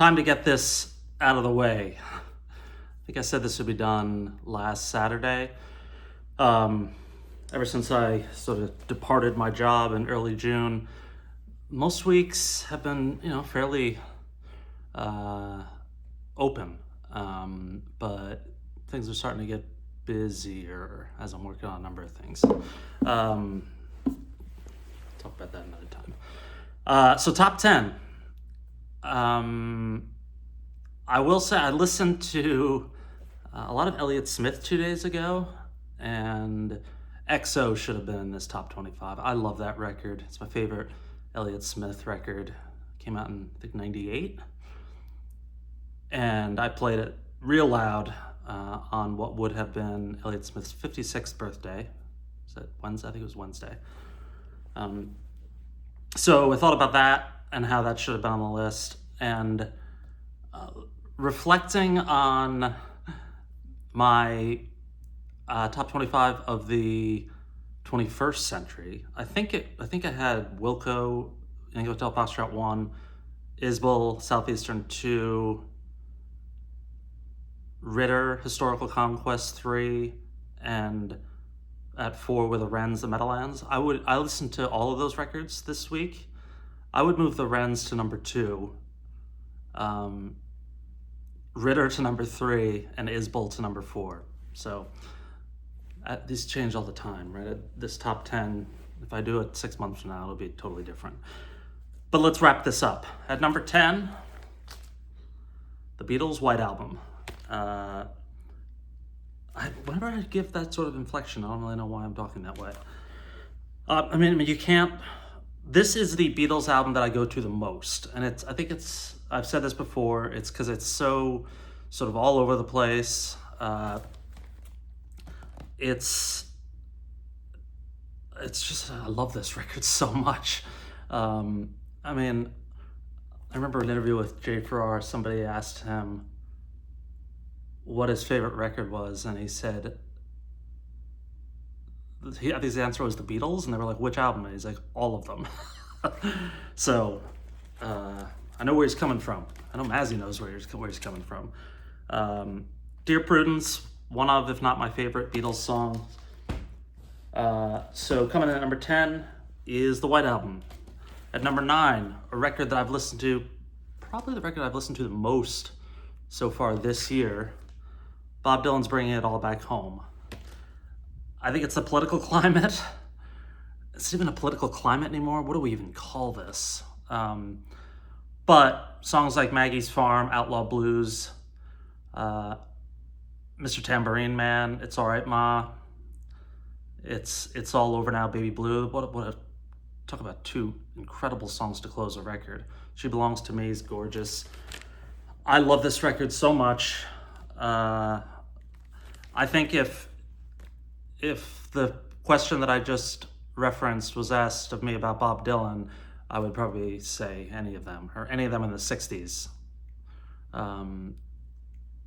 time to get this out of the way. I think I said this would be done last Saturday. Ever since I sort of departed my job in early June, most weeks have been, fairly open. But things are starting to get busier as I'm working on a number of things. Talk about that another time. So top 10. I will say I listened to a lot of Elliott Smith 2 days ago, and XO should have been in this top 25. I love that record. It's my favorite Elliott Smith record. Came out in, I think, 98. And I played it real loud on what would have been Elliott Smith's 56th birthday. Was that Wednesday? I think it was Wednesday. So I thought about that and how that should have been on the list. And reflecting on my top 25 of the 21st century, I think I had Wilco, Tango Hotel Foxtrot 1, Isbell, Southeastern 2, Ritter, Historical Conquest 3, and at 4 were the Wrens, the Meadowlands. I listened to all of those records this week. I would move the Wrens to number 2, Ritter to number 3, and Isbell to number 4. So these change all the time, right? This top 10, if I do it 6 months from now, it'll be totally different. But let's wrap this up. At number 10, the Beatles' White Album. Whenever I give that sort of inflection, I don't really know why I'm talking that way. I mean, you can't. This is the Beatles album that I go to the most, and I've said this before. It's because it's so sort of all over the place. It's just, I love this record so much. I mean, I remember an interview with Jay Farrar. Somebody asked him what his favorite record was, and he said, I think his answer was the Beatles, and they were like, which album? And he's like, all of them. So I know where he's coming from. I know Mazzy knows where he's coming from. Dear Prudence, one of, if not my favorite Beatles song. So coming in at number 10 is the White Album. At number 9, a record that I've listened to, probably the record I've listened to the most so far this year, Bob Dylan's Bringing It All Back Home. I think it's the political climate. It's not even a political climate anymore. What do we even call this? But songs like Maggie's Farm, Outlaw Blues, Mr. Tambourine Man, It's All Right Ma, It's All Over Now, Baby Blue. Talk about two incredible songs to close a record. She Belongs to Me is gorgeous. I love this record so much. I think if the question that I just referenced was asked of me about Bob Dylan, I would probably say any of them, or any of them in the 60s.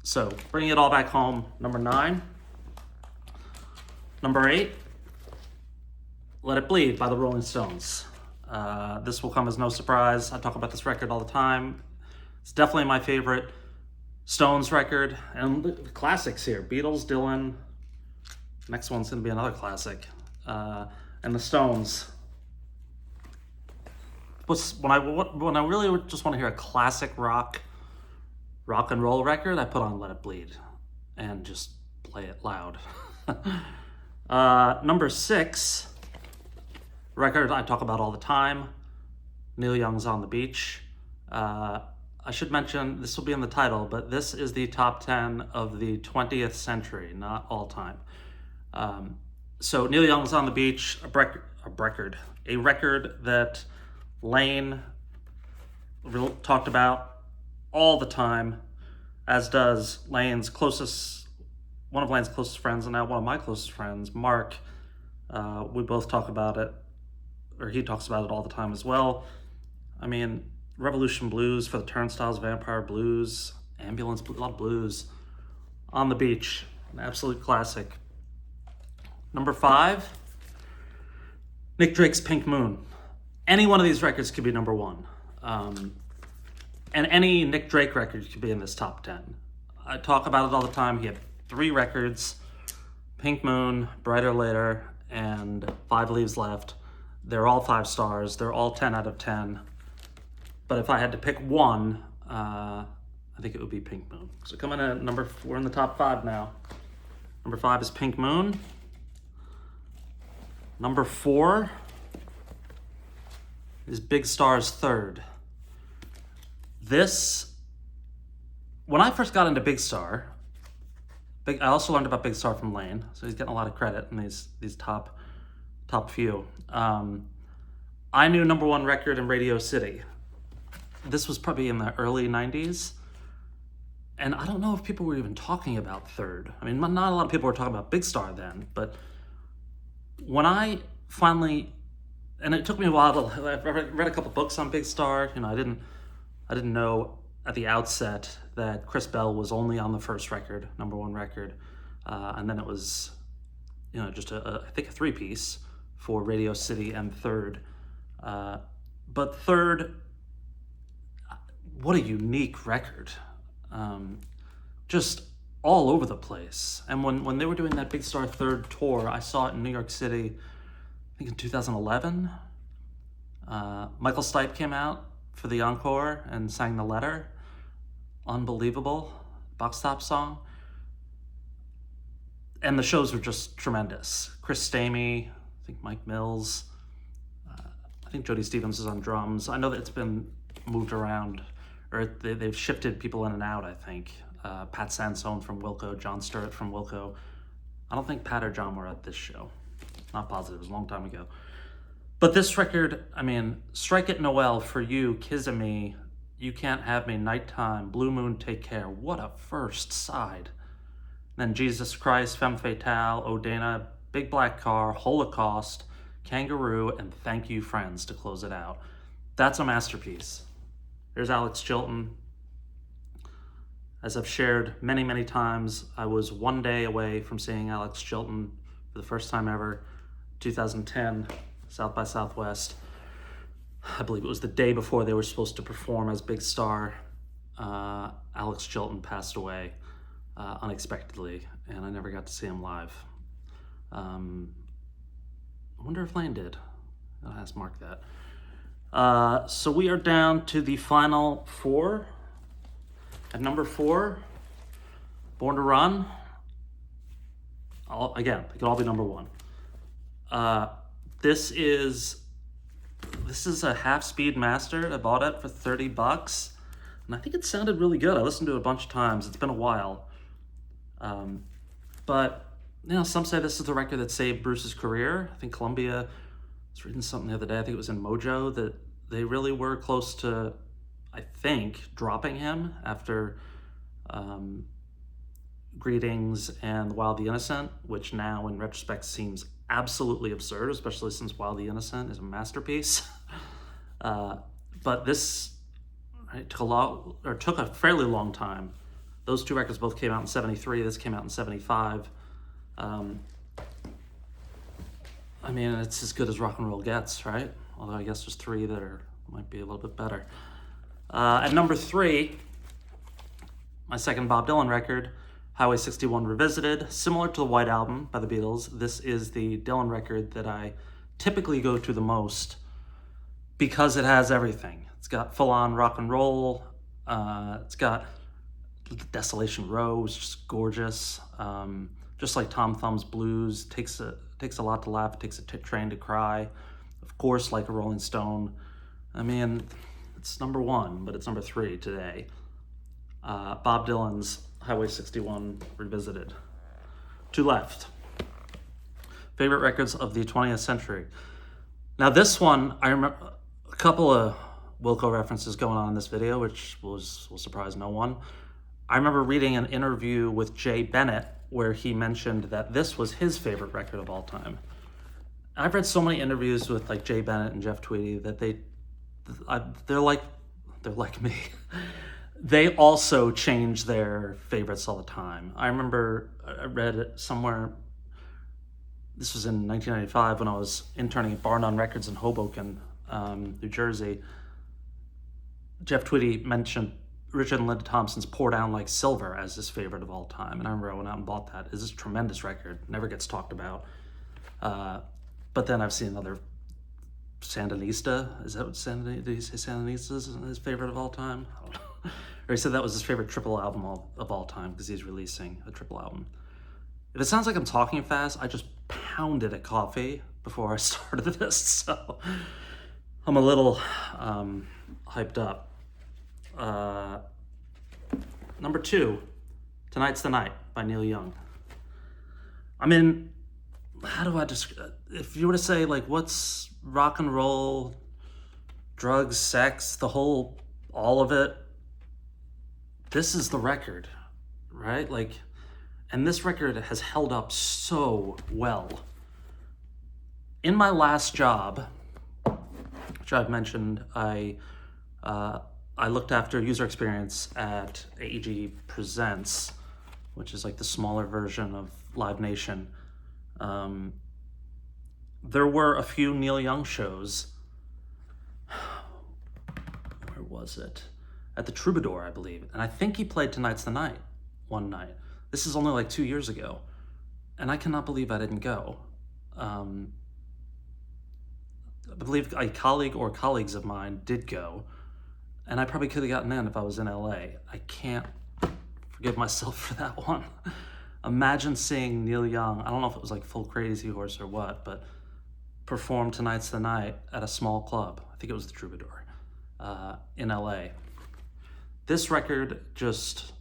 So, Bring It All Back Home, number 9. Number 8, Let It Bleed by the Rolling Stones. This will come as no surprise. I talk about this record all the time. It's definitely my favorite Stones record. And the classics here, Beatles, Dylan. Next one's going to be another classic. And the Stones. When I really just want to hear a classic rock and roll record, I put on Let It Bleed and just play it loud. Number 6, record I talk about all the time, Neil Young's On the Beach. I should mention, this will be in the title, but this is the top 10 of the 20th century, not all time. So Neil Young's On the Beach, a record that Lane talked about all the time, as does one of Lane's closest friends, and now one of my closest friends, Mark. We both talk about it, or he talks about it all the time as well. I mean, Revolution Blues, For the Turnstiles, Vampire Blues, Ambulance Blues, a lot of blues. On the Beach, an absolute classic. Number 5, Nick Drake's Pink Moon. Any one of these records could be number 1. And any Nick Drake record could be in this top 10. I talk about it all the time. He had 3 records, Pink Moon, Brighter Later, and 5 Leaves Left. They're all 5 stars. They're all 10 out of 10. But if I had to pick one, I think it would be Pink Moon. So coming in at number 4 in the top 5 now. Number 5 is Pink Moon. Number 4 is Big Star's Third. This, when I first got into Big Star, I also learned about Big Star from Lane, so he's getting a lot of credit in these top few. I knew number 1 record in Radio City. This was probably in the early 90s. And I don't know if people were even talking about Third. I mean, not a lot of people were talking about Big Star then, but when I finally, and it took me a while to, I read a couple books on Big Star. You know, I didn't know at the outset that Chris Bell was only on the first record, number 1 record. And then it was, you know, just I think a 3-piece for Radio City and Third. But Third, what a unique record. Just all over the place. And when they were doing that Big Star Third tour, I saw it in New York City, I think in 2011. Michael Stipe came out for the encore and sang The Letter. Unbelievable. Box Top song. And the shows were just tremendous. Chris Stamey, I think Mike Mills, I think Jody Stevens is on drums. I know that it's been moved around, or they've shifted people in and out, I think. Pat Sansone from Wilco, John Sturrett from Wilco. I don't think Pat or John were at this show. Not positive, it was a long time ago. But this record, I mean, Strike It Noel, For You, Kiss of Me, You Can't Have Me, Nighttime, Blue Moon, Take Care. What a first side. Then Jesus Christ, Femme Fatale, Odana, Big Black Car, Holocaust, Kangaroo, and Thank You Friends to close it out. That's a masterpiece. There's Alex Chilton. As I've shared many, many times, I was 1 day away from seeing Alex Chilton for the first time ever, 2010, South by Southwest. I believe it was the day before they were supposed to perform as Big Star. Alex Chilton passed away unexpectedly, and I never got to see him live. I wonder if Lane did. I'll ask Mark that. So we are down to the final 4. At number 4, Born to Run. Again, it could all be number 1. This is a half-speed master. I bought it for $30, and I think it sounded really good. I listened to it a bunch of times. It's been a while. But, you know, some say this is the record that saved Bruce's career. I think Columbia, I was reading something the other day, I think it was in Mojo, that they really were close to, I think, dropping him after Greetings and Wild the Innocent, which now in retrospect seems absolutely absurd, especially since Wild the Innocent is a masterpiece. But this took a fairly long time. Those 2 records both came out in 73. This came out in 75. I mean, it's as good as rock and roll gets, right? Although I guess there's 3 that might be a little bit better. At number 3, my second Bob Dylan record, Highway 61 Revisited. Similar to the White Album by the Beatles, this is the Dylan record that I typically go to the most because it has everything. It's got full-on rock and roll. It's got Desolation Row, which is just gorgeous. Just like Tom Thumb's Blues, takes a lot to laugh, it takes a train to cry. Of course, Like a Rolling Stone. I mean, it's number 1, but it's number 3 today. Bob Dylan's Highway 61 Revisited. 2 left. Favorite records of the 20th century. Now this one, I remember a couple of Wilco references going on in this video, which will surprise no one. I remember reading an interview with Jay Bennett where he mentioned that this was his favorite record of all time. I've read so many interviews with like Jay Bennett and Jeff Tweedy that they're like me. They also change their favorites all the time. I remember I read it somewhere, this was in 1995 when I was interning at Bar None Records in Hoboken, New Jersey. Jeff Tweedy mentioned Richard and Linda Thompson's Pour Down Like Silver as his favorite of all time. And I remember I went out and bought that. It's a tremendous record, never gets talked about. But then I've seen other Sandinista. Is that what Did he say Sandinista is his favorite of all time? I don't know. Or he said that was his favorite triple album of all time because he's releasing a triple album. If it sounds like I'm talking fast, I just pounded a coffee before I started this, so I'm a little hyped up. Number 2, Tonight's the Night by Neil Young. I mean, how do I describe, if you were to say, like, what's rock and roll, drugs, sex, all of it, this is the record, right? Like, and this record has held up so well. In my last job, which I've mentioned, I looked after user experience at AEG Presents, which is like the smaller version of Live Nation. There were a few Neil Young shows. Where was it? At the Troubadour, I believe. And I think he played Tonight's the Night one night. This is only like 2 years ago. And I cannot believe I didn't go. I believe a colleague or colleagues of mine did go. And I probably could have gotten in if I was in LA. I can't forgive myself for that one. Imagine seeing Neil Young, I don't know if it was like full Crazy Horse or what, but perform Tonight's the Night at a small club. I think it was the Troubadour in LA. This record just,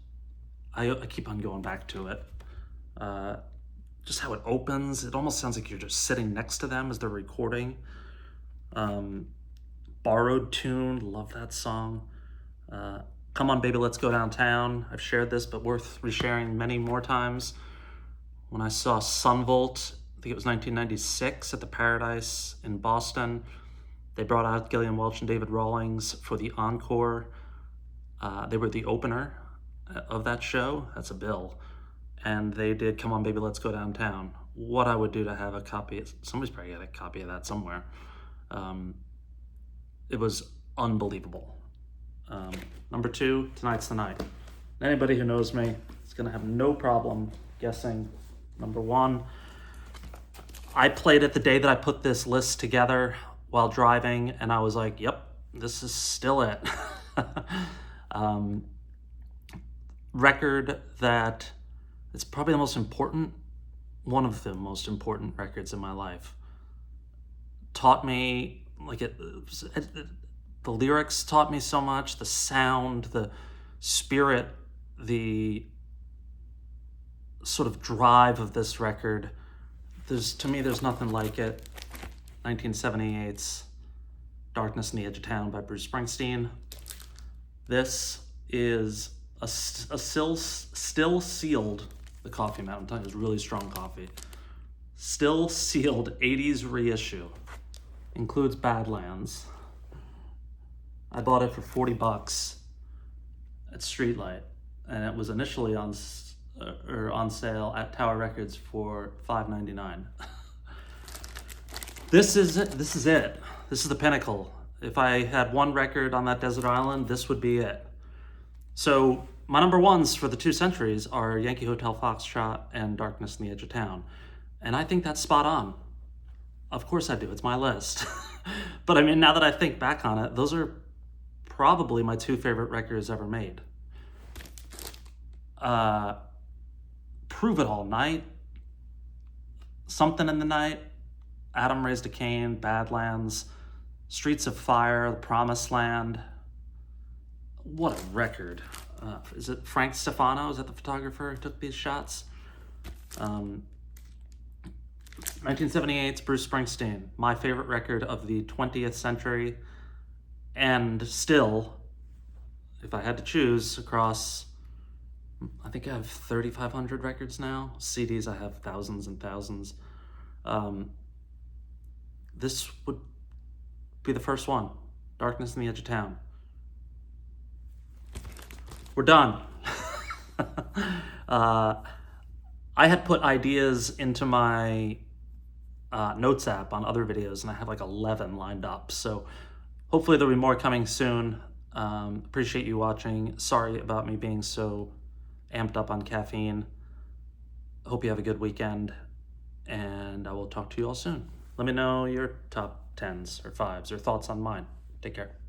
I keep on going back to it. Just how it opens, it almost sounds like you're just sitting next to them as they're recording. Borrowed Tune, love that song. Come On Baby Let's Go Downtown, I've shared this, but worth resharing many more times. When I saw Sunvolt, I think it was 1996 at the Paradise in Boston, they brought out Gillian Welch and David Rawlings for the encore. They were the opener of that show. That's a bill. And they did Come On Baby Let's Go Downtown. What I would do to have a copy, somebody's probably got a copy of that somewhere. It was unbelievable. Number 2, Tonight's the Night. Anybody who knows me is gonna have no problem guessing number 1. I played it the day that I put this list together while driving, and I was like, yep, this is still it. Record that it's probably one of the most important records in my life. Taught me, the lyrics taught me so much, the sound, the spirit, the sort of drive of this record. To me, there's nothing like it. 1978's Darkness on the Edge of Town by Bruce Springsteen. This is a still sealed, the coffee Mountain is really strong coffee. Still sealed 80s reissue. Includes Badlands. I bought it for $40 at Streetlight, and it was initially on sale at Tower Records for $5.99. This is it. This is the pinnacle. If I had one record on that desert island, this would be it. So my number 1s for the 2 centuries are Yankee Hotel Foxtrot and Darkness on the Edge of Town. And I think that's spot on. Of course I do, it's my list. But I mean, now that I think back on it, those are probably my 2 favorite records ever made. Prove It All Night, Something in the Night, Adam Raised a Cain, Badlands, Streets of Fire, The Promised Land. What a record. Is it Frank Stefano? Is that the photographer who took these shots? 1978's Bruce Springsteen, my favorite record of the 20th century. And still, if I had to choose across, I think I have 3,500 records now. CDs, I have thousands and thousands. This would be the first one. Darkness on the Edge of Town. We're done. I had put ideas into my notes app on other videos, and I have like 11 lined up. So hopefully there'll be more coming soon. Appreciate you watching. Sorry about me being so amped up on caffeine. Hope you have a good weekend, and I will talk to you all soon. Let me know your top 10s or 5s or thoughts on mine. Take care.